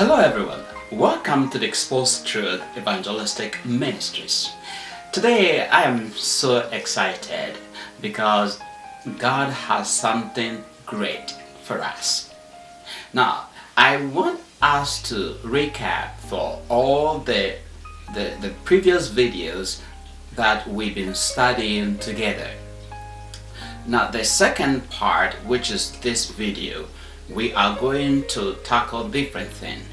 Hello everyone, welcome to the Exposed Truth Evangelistic Ministries. Today I am so excited because God has something great for us. Now, I want us to recap for all the previous videos that we've been studying together. Now, the second part, which is this video, we are going to tackle different things.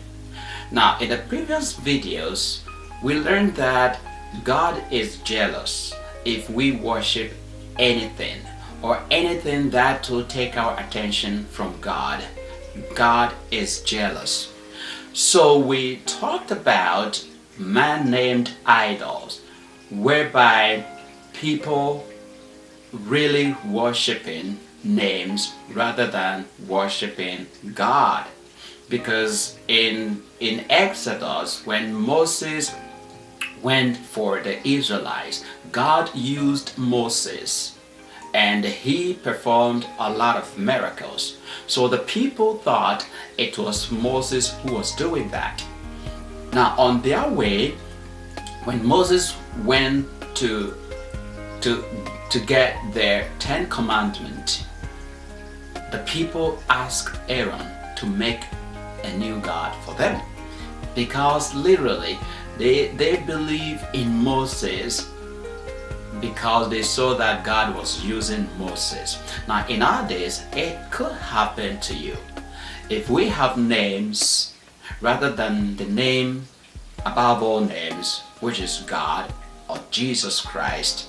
Now, in the previous videos, we learned that God is jealous if we worship anything or anything that will take our attention from God. God is jealous. So we talked about man-named idols, whereby people really worshiping names rather than worshiping God. Because in Exodus, when Moses went for the Israelites, God used Moses and he performed a lot of miracles. So the people thought it was Moses who was doing that. Now, on their way, when Moses went to get their 10 commandments, the people asked Aaron to make a new God for them, because literally they believe in Moses because they saw that God was using Moses. Now, in our days, it could happen to you. If we have names rather than the name above all names, which is God or Jesus Christ,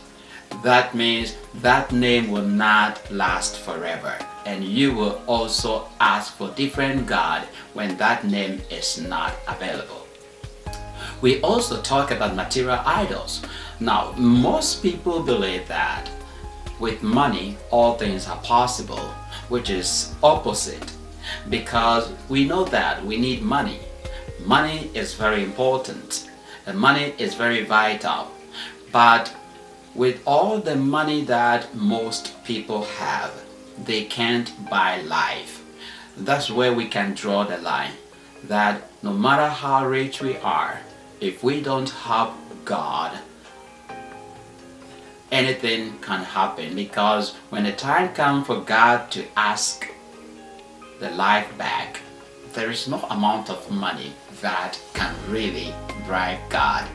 that means that name will not last forever, and you will also ask for different God when that name is not available. We also talk about material idols. Now, most people believe that with money all things are possible, which is opposite, because we know that we need money. Money is very important and money is very vital, but with all the money that most people have, they can't buy life. That's where we can draw the line, that no matter how rich we are, if we don't have God, anything can happen, because when the time comes for God to ask the life back, there is no amount of money that can really bribe God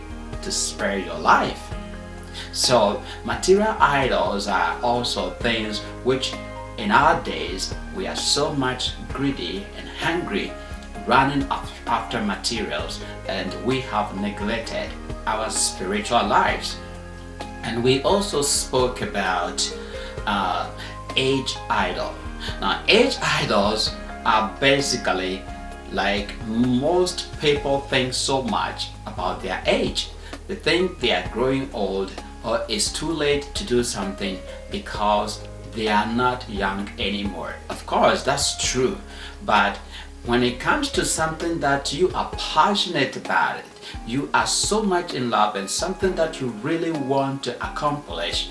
to spare your life. So material idols are also things which in our days we are so much greedy and hungry, running after materials, and we have neglected our spiritual lives. And we also spoke about age idol. Now, age idols are basically like most people think so much about their age. They think they are growing old, or it's too late to do something because they are not young anymore. Of course, that's true, but when it comes to something that you are passionate about it, you are so much in love, and something that you really want to accomplish,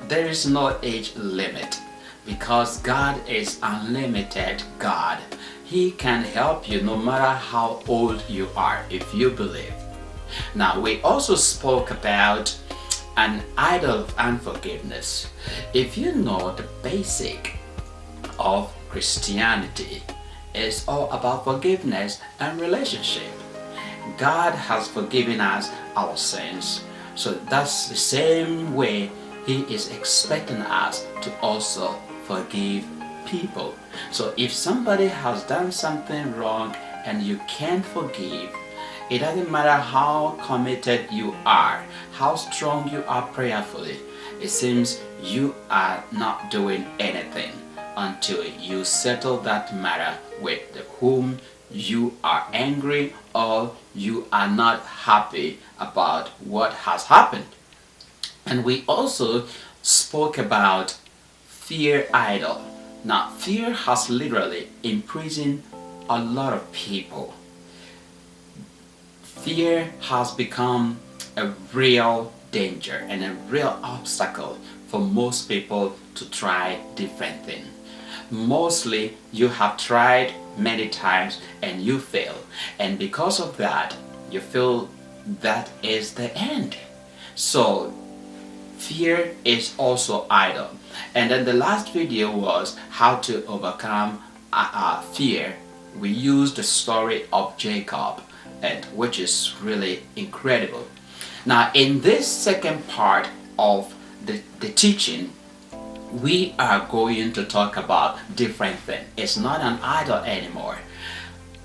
there is no age limit, because God is unlimited God. He can help you no matter how old you are if you believe. Now, we also spoke about an idol of unforgiveness. If you know, the basic of Christianity is all about forgiveness and relationship. God has forgiven us our sins, so that's the same way He is expecting us to also forgive people. So if somebody has done something wrong and you can't forgive, it doesn't matter how committed you are, how strong you are prayerfully, it seems you are not doing anything until you settle that matter with whom you are angry or you are not happy about what has happened. And we also spoke about fear idol. Now, fear has literally imprisoned a lot of people. Fear has become a real danger and a real obstacle for most people to try different things. mostly you have tried many times and you fail. And because of that, you feel that is the end. So fear is also idle. And then the last video was how to overcome fear. We used the story of Jacob, and which is really incredible. Now in this second part of the teaching, we are going to talk about different things. It's not an idol anymore.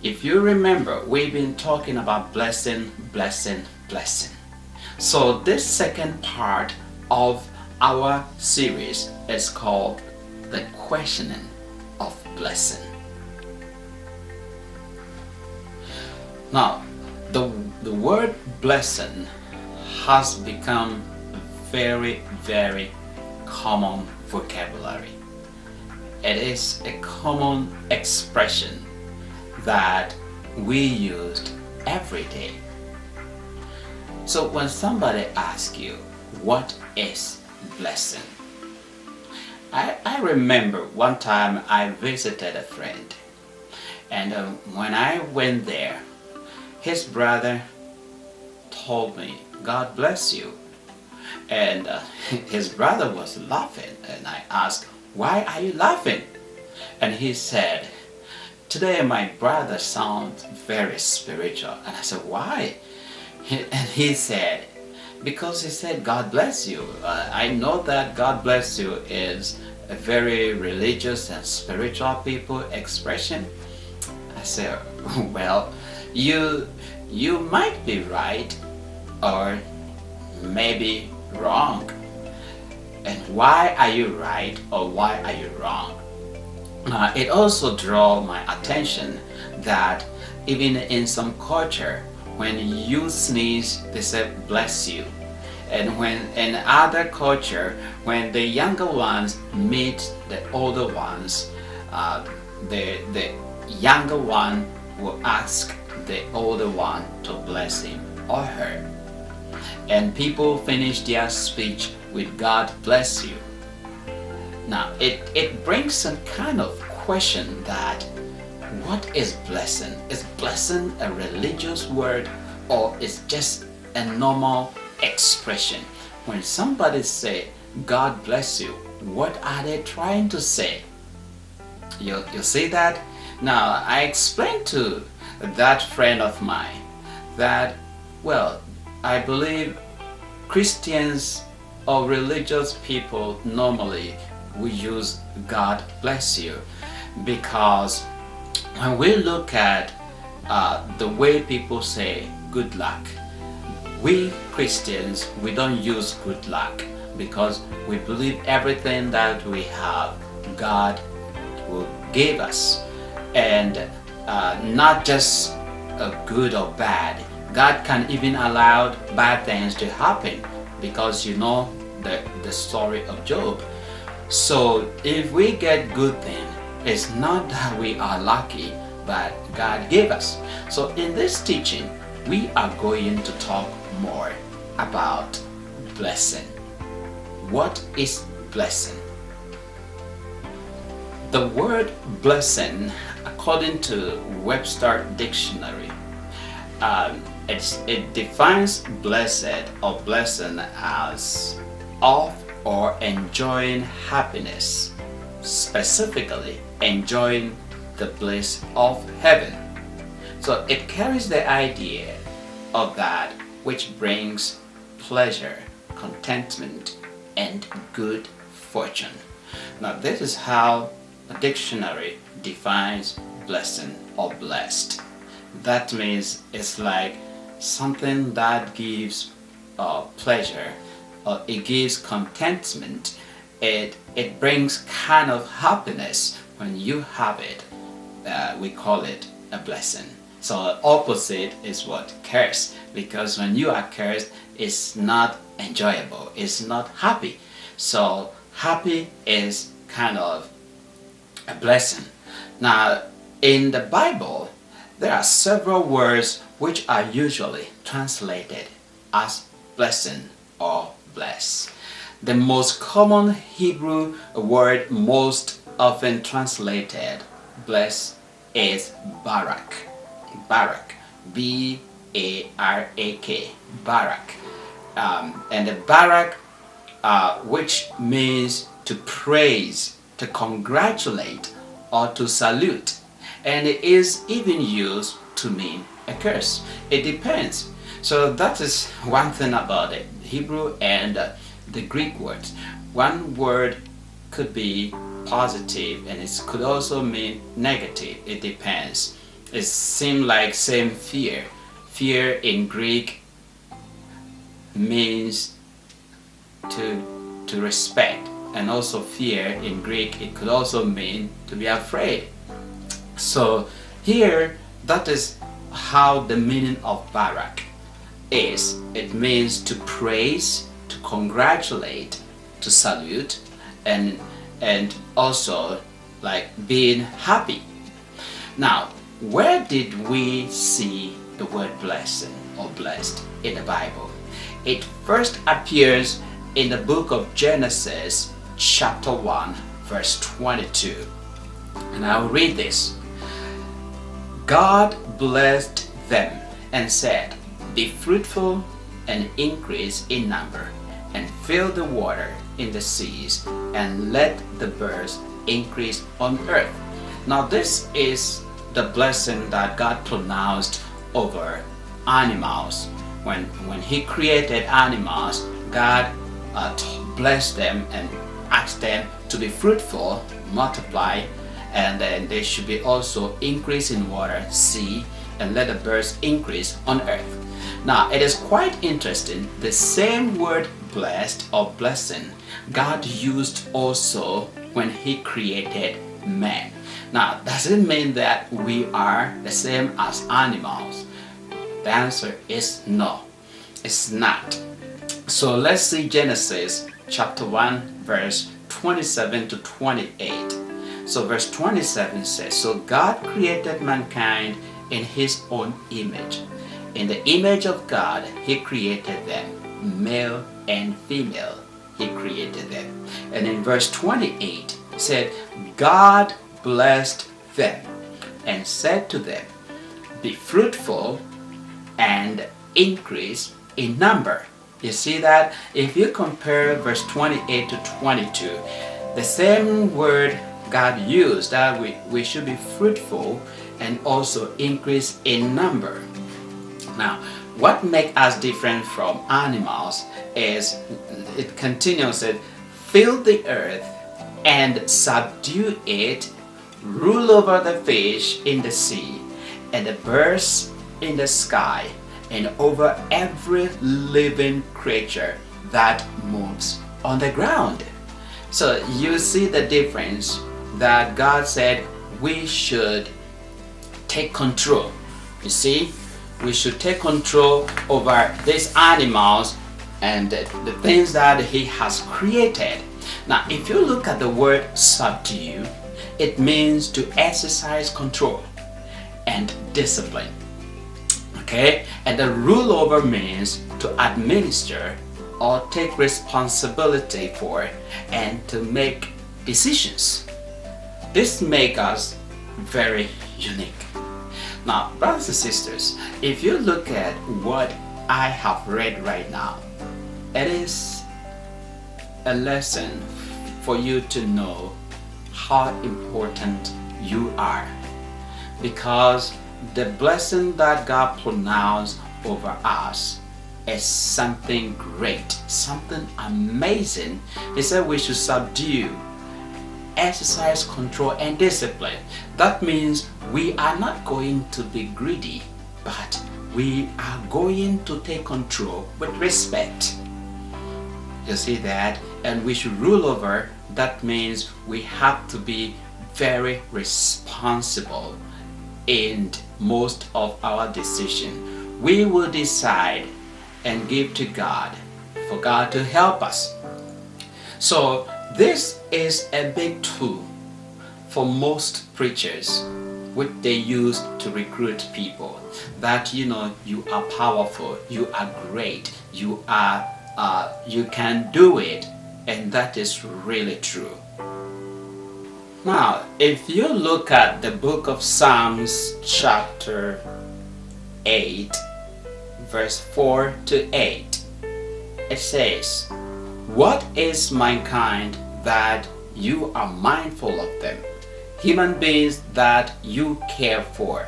If you remember, we've been talking about blessing, blessing, blessing. So this second part of our series is called the questioning of blessing. Now, the word blessing has become very, very common vocabulary. It is a common expression that we used every day. So when somebody asks you, what is blessing? I remember one time I visited a friend, and when I went there, his brother told me, God bless you. And his brother was laughing, and I asked, why are you laughing? And he said, today my brother sounds very spiritual. And I said, why? And he said, because he said, God bless you. I know that God bless you is a very religious and spiritual people expression. I said, well, you might be right, or maybe wrong. And why are you right or why are you wrong? It also drew my attention that even in some culture, when you sneeze, they say bless you. And when in other culture, when the younger ones meet the older ones, the younger one will ask the older one to bless him or her. And people finish their speech with God bless you. Now it brings some kind of question that what is blessing? Is blessing a religious word, or is just a normal expression? When somebody say God bless you, what are they trying to say? You see that? Now I explained to that friend of mine that, well, I believe Christians or religious people normally we use God bless you, because when we look at the way people say good luck, we Christians, we don't use good luck because we believe everything that we have God will give us, and not just good or bad. God can even allow bad things to happen, because you know the story of Job. So if we get good things, it's not that we are lucky, but God gave us. So in this teaching, we are going to talk more about blessing. What is blessing? The word blessing, according to Webster Dictionary, it defines blessed or blessing as of or enjoying happiness, specifically enjoying the bliss of heaven. So it carries the idea of that which brings pleasure, contentment, and good fortune. Now this is how a dictionary defines blessing or blessed. That means it's like something that gives pleasure, or it gives contentment. It brings kind of happiness when you have it. We call it a blessing. So opposite is what? Curse. Because when you are cursed, it's not enjoyable, it's not happy. So happy is kind of a blessing. Now in the Bible, there are several words which are usually translated as blessing or bless. The most common Hebrew word most often translated bless is Barak. Barak. B-A-R-A-K. Barak. And the Barak, which means to praise, to congratulate, or to salute. And it is even used to mean a curse. It depends. So that is one thing about it. Hebrew and the Greek words. One word could be positive and it could also mean negative. It depends. It seems like same fear. Fear in Greek means to respect, and also fear in Greek, it could also mean to be afraid. So here, that is how the meaning of Barak is. It means to praise, to congratulate, to salute, and also like being happy. Now, where did we see the word blessing or blessed in the Bible? It first appears in the book of Genesis chapter 1 verse 22. And I'll read this. God blessed them and said, "Be fruitful and increase in number, and fill the water in the seas, and let the birds increase on earth." Now this is the blessing that God pronounced over animals. When He created animals, God blessed them and asked them to be fruitful, multiply, and then they should be also increase in water, sea, and let the birds increase on earth. Now it is quite interesting. The same word blessed or blessing God used also when He created man. Now does it mean that we are the same as animals? The answer is no, it's not. So let's see Genesis chapter 1 verse 27 to 28. So verse 27 says, "So God created mankind in His own image. In the image of God He created them, male and female He created them." And in verse 28 said, "God blessed them and said to them, be fruitful and increase in number." You see that? If you compare verse 28 to 22, the same word God used, that we should be fruitful and also increase in number. Now, what makes us different from animals is it continues, it fill the earth and subdue it, rule over the fish in the sea and the birds in the sky, and over every living creature that moves on the ground. So you see the difference, that God said we should take control. You see, we should take control over these animals and the things that He has created. Now if you look at the word subdue, it means to exercise control and discipline. Okay, and the rule over means to administer or take responsibility for and to make decisions. This makes us very unique. Now, brothers and sisters, if you look at what I have read right now, it is a lesson for you to know how important you are, because the blessing that God pronounced over us is something great, something amazing. He said we should subdue, exercise control and discipline. That means we are not going to be greedy, but we are going to take control with respect. You see that? And we should rule over. That means we have to be very responsible in most of our decisions. We will decide and give to God for God to help us. So this is a big tool for most preachers, which they use to recruit people, that you are powerful, you are great, you can do it, and that is really true. Now, if you look at the book of Psalms, chapter 8, verse 4 to 8, it says, "What is mankind that you are mindful of them? Human beings that you care for.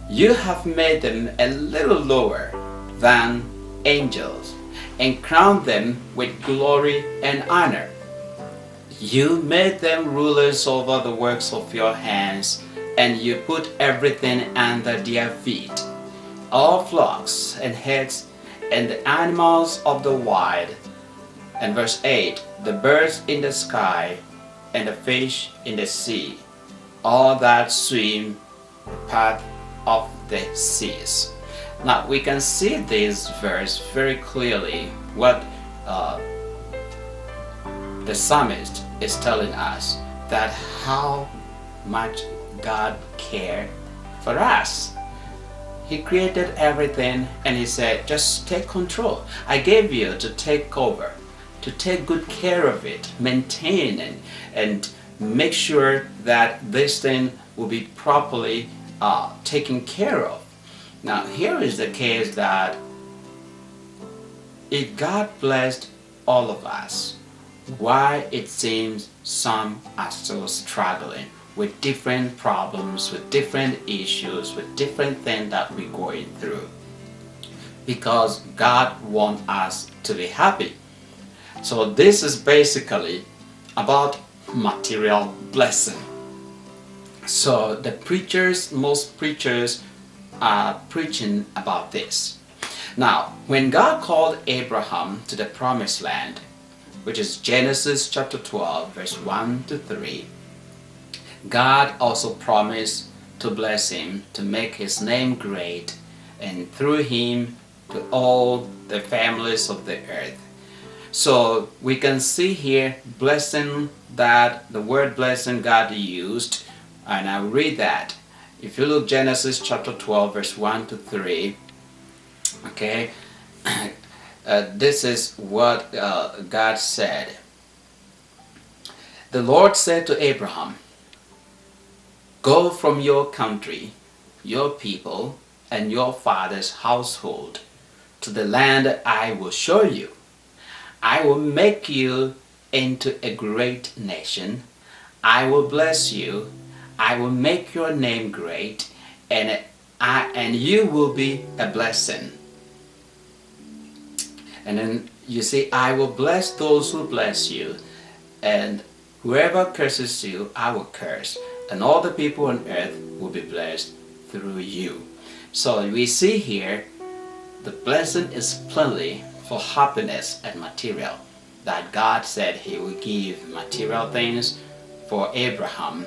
You have made them a little lower than angels and crowned them with glory and honor. You made them rulers over the works of your hands, and you put everything under their feet, all flocks and herds and the animals of the wild." And verse 8, "The birds in the sky and the fish in the sea, all that swim the path of the seas." Now we can see this verse very clearly what the psalmist is telling us, that how much God cared for us. He created everything and he said, just take control. I gave you to take over, to take good care of it, maintain and make sure that this thing will be properly taken care of. Now here is the case that if God blessed all of us, why it seems some are still struggling with different problems, with different issues, with different things that we're going through? Because God wants us to be happy. So this is basically about material blessing. So the preachers, most preachers are preaching about this. Now, when God called Abraham to the promised land, which is Genesis chapter 12, verse 1 to 3, God also promised to bless him, to make his name great, and through him to all the families of the earth. So we can see here blessing, that the word blessing God used, and I'll read that. If you look Genesis chapter 12, verse 1 to 3, okay, this is what God said. "The Lord said to Abraham, go from your country, your people, and your father's household to the land I will show you. I will make you into a great nation. I will bless you. I will make your name great, and you will be a blessing." And then you see, "I will bless those who bless you, and whoever curses you, I will curse, and all the people on earth will be blessed through you." So we see here the blessing is plenty for happiness and material, that God said he will give material things for Abraham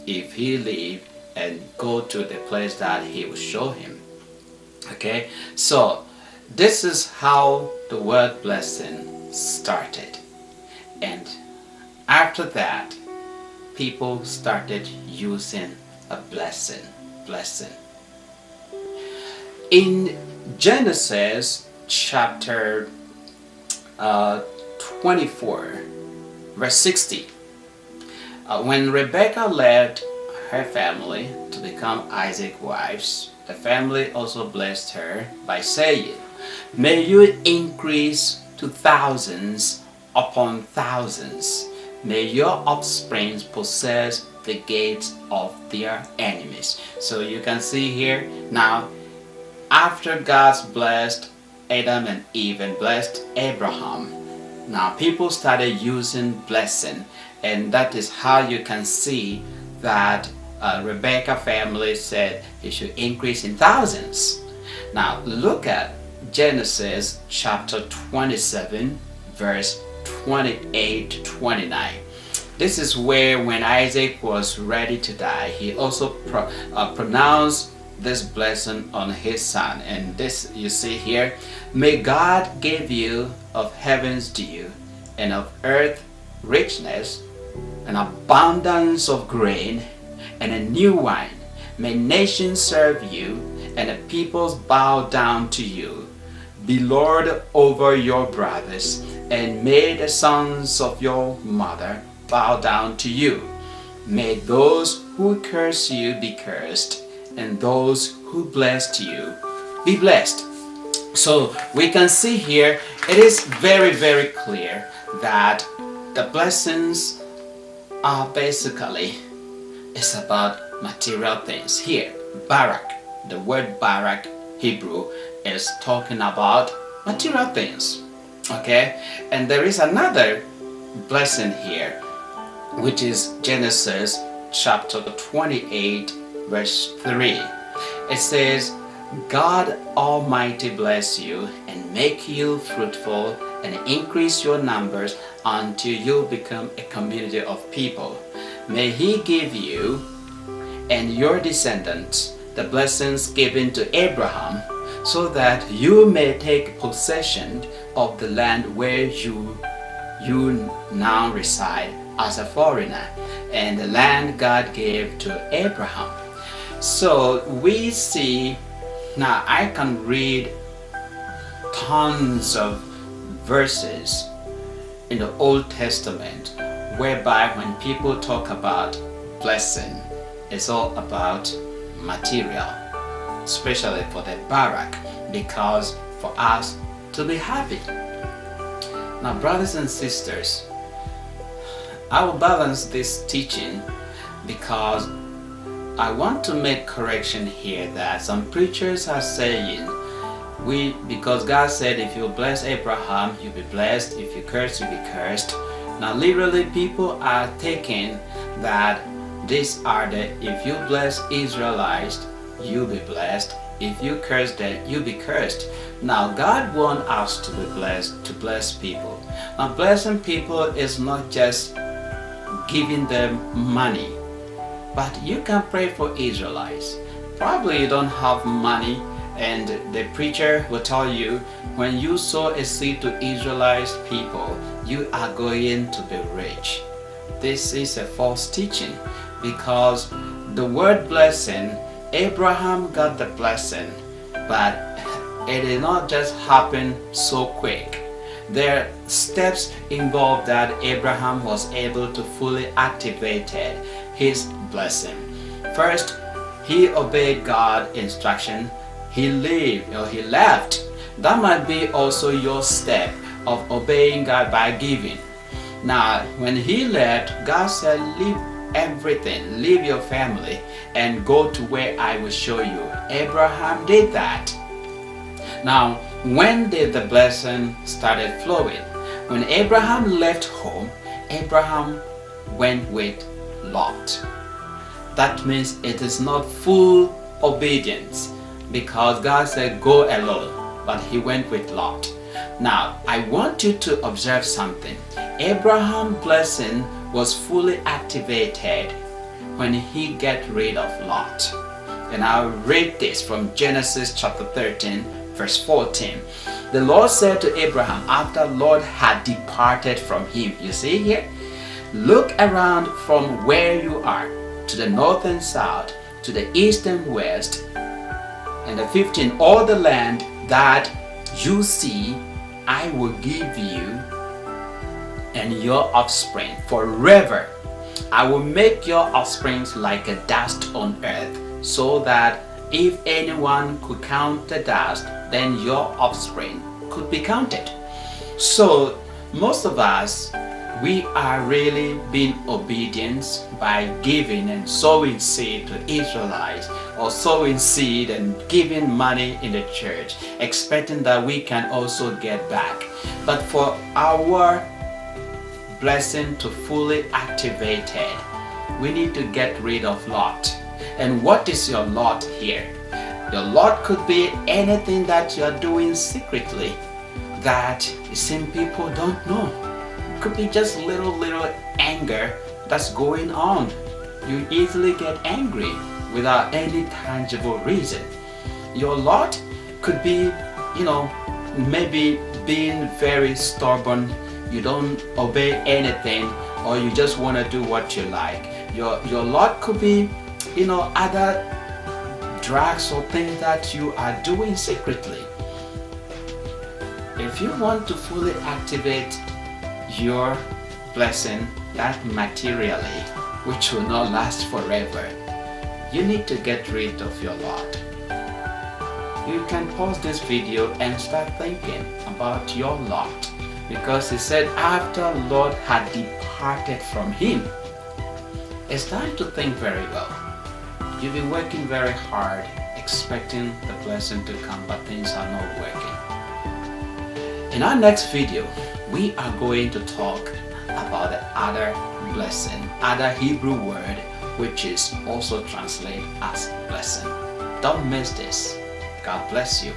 if he leave and go to the place that he will show him. Okay, so this is how the word blessing started. And after that, people started using a blessing. In Genesis chapter 24, verse 60, when Rebekah left her family to become Isaac's wives, the family also blessed her by saying, "May you increase to thousands upon thousands. May your offspring possess the gates of their enemies." So you can see here now, after God's blessed Adam and Eve and blessed Abraham, now people started using blessing, and that is how you can see that Rebecca family said it should increase in thousands. Now look at Genesis chapter 27, verse 28 to 29. This is where when Isaac was ready to die, he also pronounced this blessing on his son. And this you see here, "May God give you of heaven's dew, and of earth richness, an abundance of grain, and a new wine. May nations serve you, and the peoples bow down to you. Be Lord over your brothers, and may the sons of your mother bow down to you." May those who curse you be cursed, and those who bless you be blessed. So we can see here, it is very, very clear that the blessings are basically, it's about material things. Here, barak, the word barak, Hebrew, is talking about material things. Okay? And there is another blessing here, which is Genesis chapter 28, verse 3. It says, God Almighty bless you and make you fruitful and increase your numbers until you become a community of people. May He give you and your descendants the blessings given to Abraham, so that you may take possession of the land where you now reside as a foreigner, and the land God gave to Abraham. So we see, now I can read tons of verses in the Old Testament whereby when people talk about blessing, it's all about material, especially for the barak, because for us to be happy. Now, brothers and sisters, I will balance this teaching because I want to make correction here that some preachers are saying because God said if you bless Abraham, you'll be blessed, if you curse, you'll be cursed. Now literally people are taking that these are the, if you bless Israelites, you'll be blessed, if you curse them, you'll be cursed. Now God wants us to be blessed, to bless people. Now blessing people is not just giving them money, but you can pray for Israelites. Probably you don't have money, and the preacher will tell you when you sow a seed to Israelite people, you are going to be rich. This is a false teaching, because the word blessing, Abraham got the blessing, but it did not just happen so quick. There are steps involved that Abraham was able to fully activate his blessing. First, he obeyed God's instruction. He left. That might be also your step of obeying God by giving. Now, when he left, God said, leave everything, leave your family, and go to where I will show you. Abraham did that. Now, when did the blessing started flowing? When Abraham left home, Abraham went with Lot. That means it is not full obedience, because God said go alone, but he went with Lot. Now, I want you to observe something. Abraham's blessing was fully activated when he got rid of Lot. And I'll read this from Genesis chapter 13, verse 14. The Lord said to Abraham after Lot had departed from him, you see here, look around from where you are, to the north and south, to the east and west, and the 15, all the land that you see, I will give you and your offspring forever. I will make your offspring like a dust on earth, so that if anyone could count the dust, then your offspring could be counted. So most of us, we are really being obedient by giving and sowing seed to Israelites, or sowing seed and giving money in the church, expecting that we can also get back. But for our blessing to fully activate it, we need to get rid of Lot. And what is your Lot here? Your Lot could be anything that you are doing secretly that some people don't know. It could be just little anger that's going on. You easily get angry without any tangible reason. Your Lot could be, maybe being very stubborn. You don't obey anything, or you just want to do what you like. Your Lot could be, other drugs or things that you are doing secretly. If you want to fully activate your blessing that materially, which will not last forever. You need to get rid of your lot. You can pause this video and start thinking about your lot, because he said after Lot had departed from him. It's time to think very well. You've been working very hard, expecting the blessing to come, but things are not working. In our next video, we are going to talk about the other blessing, other Hebrew word, which is also translated as blessing. Don't miss this. God bless you.